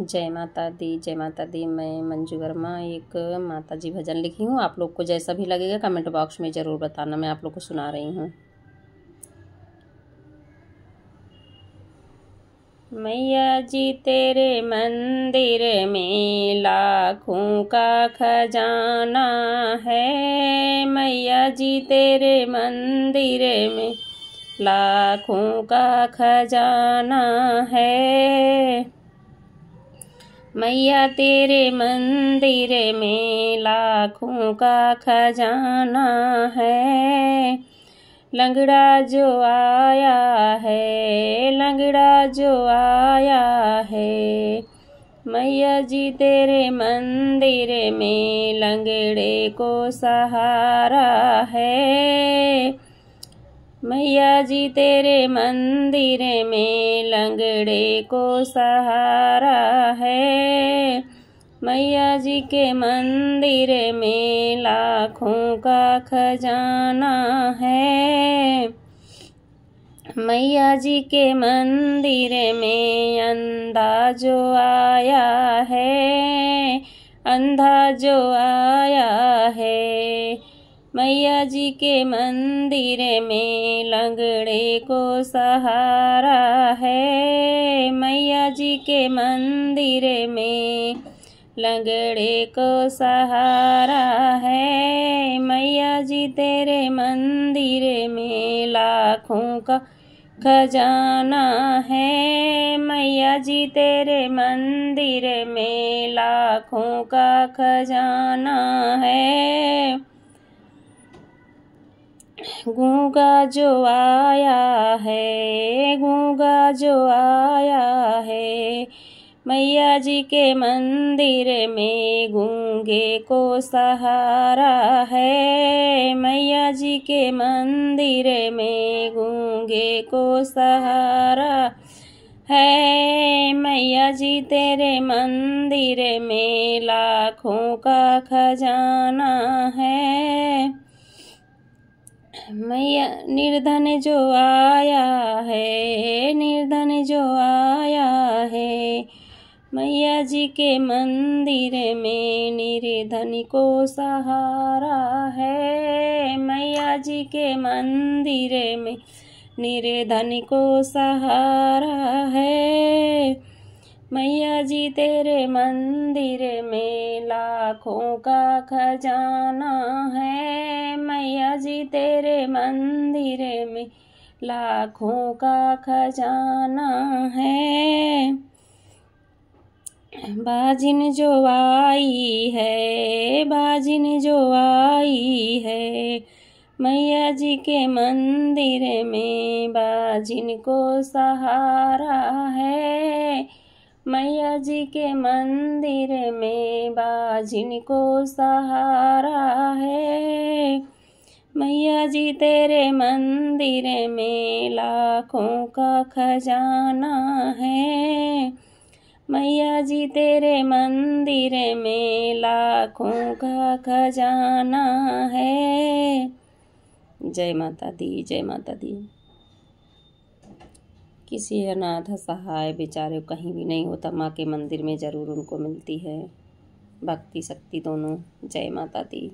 जय माता दी, जय माता दी। मैं मंजू वर्मा एक माता जी भजन लिखी हूँ। आप लोग को जैसा भी लगेगा कमेंट बॉक्स में ज़रूर बताना। मैं आप लोग को सुना रही हूँ। मैया जी तेरे मंदिर में लाखों का खजाना है। मैया जी तेरे मंदिर में लाखों का खजाना है। मैया तेरे मंदिर में लाखों का खजाना है। लंगड़ा जो आया है, लंगड़ा जो आया है, मैया जी तेरे मंदिर में लंगड़े को सहारा है। मैया जी तेरे मंदिर में लंगड़े को सहारा है। मैया जी के मंदिर में लाखों का खजाना है। मैया जी के मंदिर में अंधा जो आया है, अंधा जो आया है, मैया जी के मंदिर में लंगड़े को सहारा है। मैया जी के मंदिर में लंगड़े को सहारा है। मैया जी तेरे मंदिर में लाखों का खजाना है। मैया जी तेरे मंदिर में लाखों का खजाना है। गूंगा जो आया है, गूंगा जो आया है, मैया जी के मंदिर में गूंगे को सहारा है। मैया जी के मंदिर में गूंगे को सहारा है। मैया जी तेरे मंदिर में लाखों का खजाना है। मैया निर्धन जो आया है, निर्धन जो आया है, मैया जी के मंदिर में निर्धन को सहारा है। मैया जी के मंदिर में निर्धन को सहारा है। मैया जी तेरे मंदिर में लाखों का खजाना है। मैया जी तेरे मंदिर में लाखों का खजाना है। बाजिन जो आई है, बाजिन जो आई है, मैया जी के मंदिर में बाजिन को सहारा है। मैया जी के मंदिर में बाजिन को सहारा है। मैया जी तेरे मंदिर में लाखों का खजाना है। मैया जी तेरे मंदिर में लाखों का खजाना है। जय माता दी, जय माता दी। किसी अनाथ सहाय बेचारे कहीं भी नहीं होता, माँ के मंदिर में ज़रूर उनको मिलती है भक्ति शक्ति दोनों। जय माता दी।